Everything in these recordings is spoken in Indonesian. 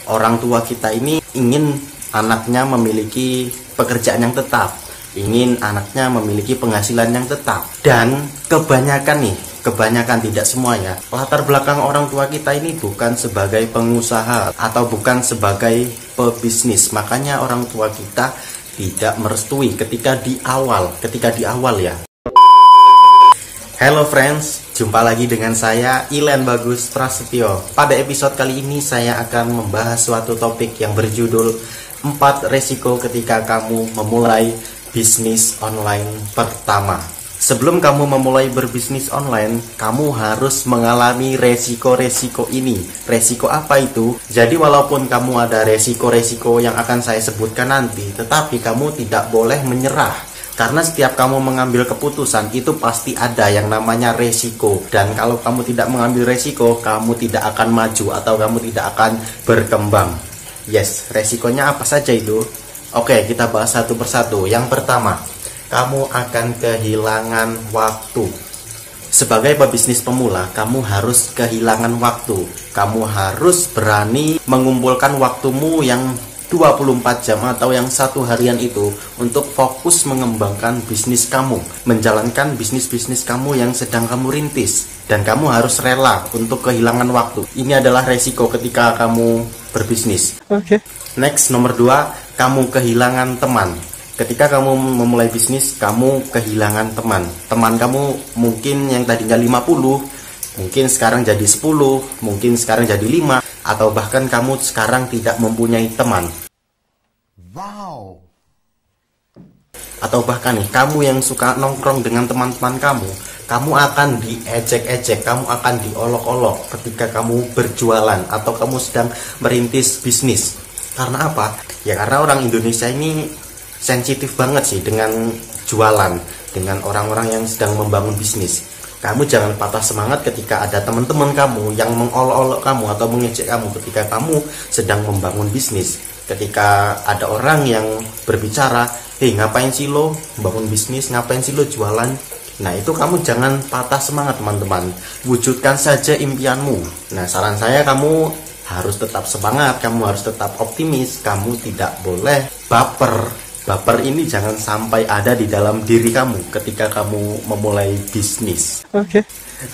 orang tua kita ini ingin anaknya memiliki pekerjaan yang tetap, ingin anaknya memiliki penghasilan yang tetap. Dan kebanyakan tidak semua ya, latar belakang orang tua kita ini bukan sebagai pengusaha atau bukan sebagai pebisnis. Makanya orang tua kita tidak merestui ketika di awal ya. Hello friends, jumpa lagi dengan saya Ilen Bagus Prasetyo. Pada episode kali ini saya akan membahas suatu topik yang berjudul 4 resiko ketika kamu memulai bisnis online pertama. Sebelum kamu memulai berbisnis online, kamu harus mengalami resiko-resiko ini. Resiko apa itu? Jadi walaupun kamu ada resiko-resiko yang akan saya sebutkan nanti, tetapi kamu tidak boleh menyerah. Karena setiap kamu mengambil keputusan itu pasti ada yang namanya resiko. Dan kalau kamu tidak mengambil resiko, kamu tidak akan maju atau kamu tidak akan berkembang. Yes, resikonya apa saja itu? Oke, kita bahas satu persatu. Yang pertama, kamu akan kehilangan waktu. Sebagai pebisnis pemula, kamu harus kehilangan waktu. Kamu harus berani mengumpulkan waktumu yang 24 jam atau yang 1 harian itu untuk fokus mengembangkan bisnis kamu, menjalankan bisnis kamu yang sedang kamu rintis. Dan kamu harus rela untuk kehilangan waktu. Ini adalah resiko ketika kamu berbisnis. Next, nomor 2, kamu kehilangan teman. Ketika kamu memulai bisnis, kamu kehilangan teman. Teman kamu mungkin yang tadinya 50, mungkin sekarang jadi 10, mungkin sekarang jadi 5, atau bahkan kamu sekarang tidak mempunyai teman. Wow. Atau bahkan nih, kamu yang suka nongkrong dengan teman-teman kamu akan diejek-ejek, kamu akan diolok-olok ketika kamu berjualan atau kamu sedang merintis bisnis. Karena apa? Ya karena orang Indonesia ini sensitif banget sih dengan jualan, dengan orang-orang yang sedang membangun bisnis. Kamu jangan patah semangat ketika ada teman-teman kamu yang mengolok-olok kamu atau mengejek kamu ketika kamu sedang membangun bisnis. Ketika ada orang yang berbicara, ngapain sih lo bangun bisnis, ngapain sih lo jualan? Nah itu kamu jangan patah semangat teman-teman. Wujudkan saja impianmu. Nah saran saya, kamu harus tetap semangat, kamu harus tetap optimis, kamu tidak boleh baper. Baper ini jangan sampai ada di dalam diri kamu ketika kamu memulai bisnis.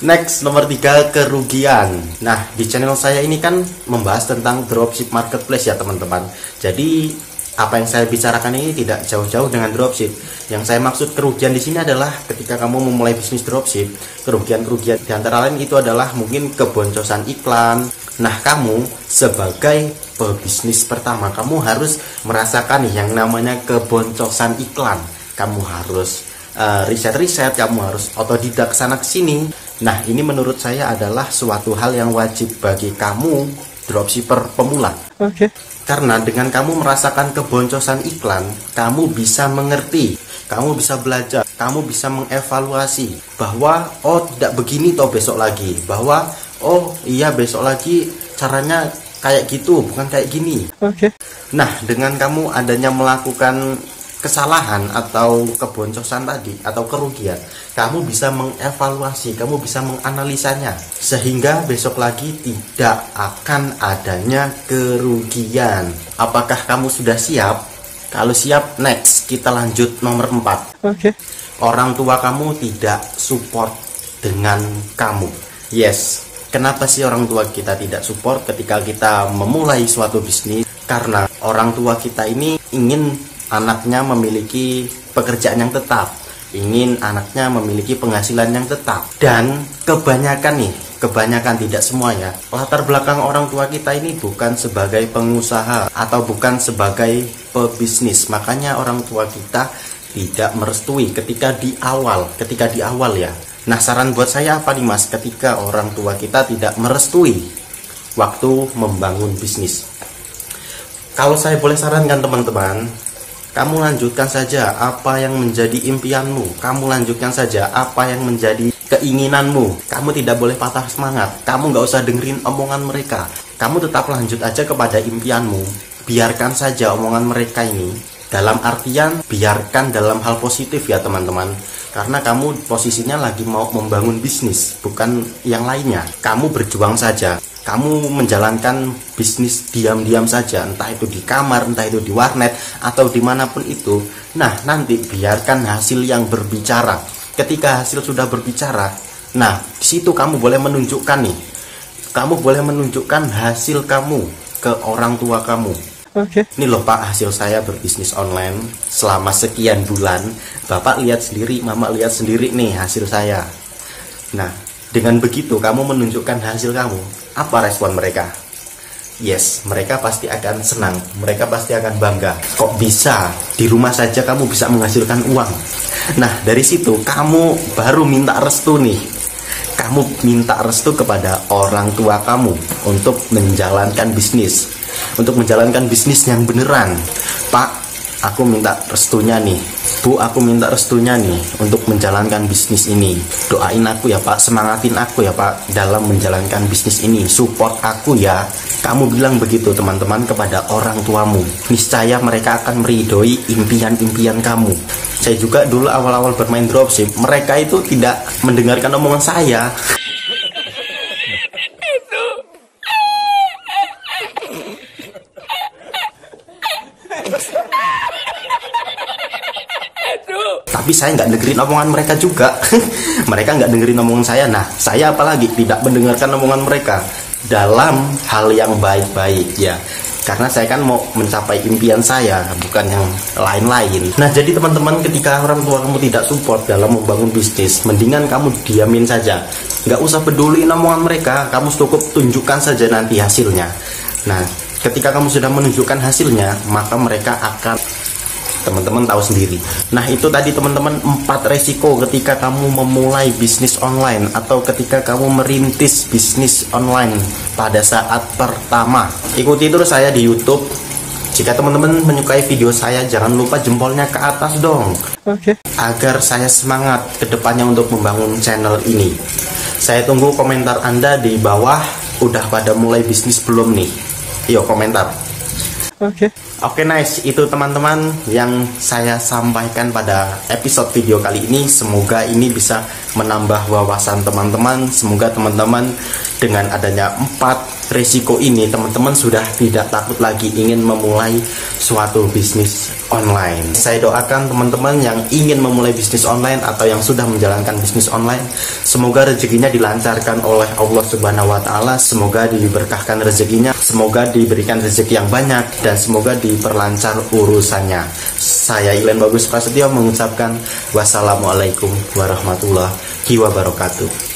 Next, nomor 3, kerugian. Nah, di channel saya ini kan membahas tentang dropship marketplace ya teman-teman. Jadi, apa yang saya bicarakan ini tidak jauh-jauh dengan dropship. Yang saya maksud kerugian di sini adalah ketika kamu memulai bisnis dropship, kerugian-kerugian di antara lain itu adalah mungkin keboncosan iklan. Nah, kamu sebagai pebisnis pertama, kamu harus merasakan yang namanya keboncosan iklan. Kamu harus riset-riset, kamu harus otodidak sana kesini. Nah, ini menurut saya adalah suatu hal yang wajib bagi kamu dropshipper pemula. Karena dengan kamu merasakan keboncosan iklan, kamu bisa mengerti, kamu bisa belajar, kamu bisa mengevaluasi bahwa oh tidak begini toh besok lagi, bahwa oh iya besok lagi caranya kayak gitu, bukan kayak gini. Nah, dengan kamu adanya melakukan kesalahan atau keboncosan tadi atau kerugian, kamu bisa mengevaluasi, kamu bisa menganalisanya sehingga besok lagi tidak akan adanya kerugian. Apakah kamu sudah siap? Kalau siap, next kita lanjut nomor 4. Orang tua kamu tidak support dengan kamu. Yes, kenapa sih orang tua kita tidak support ketika kita memulai suatu bisnis? Karena orang tua kita ini ingin anaknya memiliki pekerjaan yang tetap, ingin anaknya memiliki penghasilan yang tetap. Dan kebanyakan tidak semua ya, latar belakang orang tua kita ini bukan sebagai pengusaha atau bukan sebagai pebisnis. Makanya orang tua kita tidak merestui ketika di awal ya. Nah, saran buat saya apa nih mas, ketika orang tua kita tidak merestui waktu membangun bisnis? Kalau saya boleh sarankan teman-teman, kamu lanjutkan saja apa yang menjadi impianmu. Kamu lanjutkan saja apa yang menjadi keinginanmu. Kamu tidak boleh patah semangat. Kamu nggak usah dengerin omongan mereka. Kamu tetap lanjut aja kepada impianmu. Biarkan saja omongan mereka ini. Dalam artian, biarkan dalam hal positif ya teman-teman. Karena kamu posisinya lagi mau membangun bisnis, bukan yang lainnya. Kamu berjuang saja. kamu menjalankan bisnis diam-diam saja, entah itu di kamar, entah itu di warnet, atau dimanapun itu. Nah, nanti biarkan hasil yang berbicara. Ketika hasil sudah berbicara, nah, di situ kamu boleh menunjukkan nih. Kamu boleh menunjukkan hasil kamu ke orang tua kamu. Oke. Ini loh Pak, hasil saya berbisnis online selama sekian bulan. Bapak lihat sendiri, Mama lihat sendiri nih hasil saya. Nah, dengan begitu kamu menunjukkan hasil kamu. Apa respon mereka? Yes, mereka pasti akan senang. Mereka pasti akan bangga. Kok bisa? Di rumah saja kamu bisa menghasilkan uang. Nah, dari situ kamu baru minta restu nih. Kamu minta restu kepada orang tua kamu untuk menjalankan bisnis. Untuk menjalankan bisnis yang beneran. Pak, aku minta restunya nih. Bu, aku minta restunya nih untuk menjalankan bisnis ini. Doain aku ya Pak, semangatin aku ya Pak dalam menjalankan bisnis ini. Support aku ya. Kamu bilang begitu teman-teman kepada orang tuamu. Niscaya mereka akan meridhoi impian-impian kamu. Saya juga dulu awal-awal bermain dropship, mereka itu tidak mendengarkan omongan saya. Tapi saya nggak dengerin omongan mereka juga. Mereka nggak dengerin omongan saya. Nah, saya apalagi tidak mendengarkan omongan mereka dalam hal yang baik-baik ya. Karena saya kan mau mencapai impian saya, bukan yang lain-lain. Nah, jadi teman-teman, ketika orang tua kamu tidak support dalam membangun bisnis, mendingan kamu diamin saja. Nggak usah peduli omongan mereka, kamu cukup tunjukkan saja nanti hasilnya. Nah, ketika kamu sudah menunjukkan hasilnya, maka mereka akan, teman-teman tahu sendiri. Nah, itu tadi teman-teman 4 resiko ketika kamu memulai bisnis online atau ketika kamu merintis bisnis online pada saat pertama. Ikuti terus saya di YouTube. Jika teman-teman menyukai video saya, jangan lupa jempolnya ke atas dong. Oke. Agar saya semangat ke depannya untuk membangun channel ini. Saya tunggu komentar Anda di bawah. Udah pada mulai bisnis belum nih? Yuk komentar. Oke, nice. Itu teman-teman yang saya sampaikan pada episode video kali ini. Semoga ini bisa menambah wawasan teman-teman. Semoga teman-teman dengan adanya 4 resiko ini, teman-teman sudah tidak takut lagi ingin memulai suatu bisnis online. Saya doakan teman-teman yang ingin memulai bisnis online atau yang sudah menjalankan bisnis online, semoga rezekinya dilancarkan oleh Allah Subhanahu wa Ta'ala. Semoga diberkahkan rezekinya, semoga diberikan rezeki yang banyak, dan semoga diperlancar urusannya. Saya Ilen Bagus Prasetyo mengucapkan wassalamualaikum warahmatullahi wabarakatuh.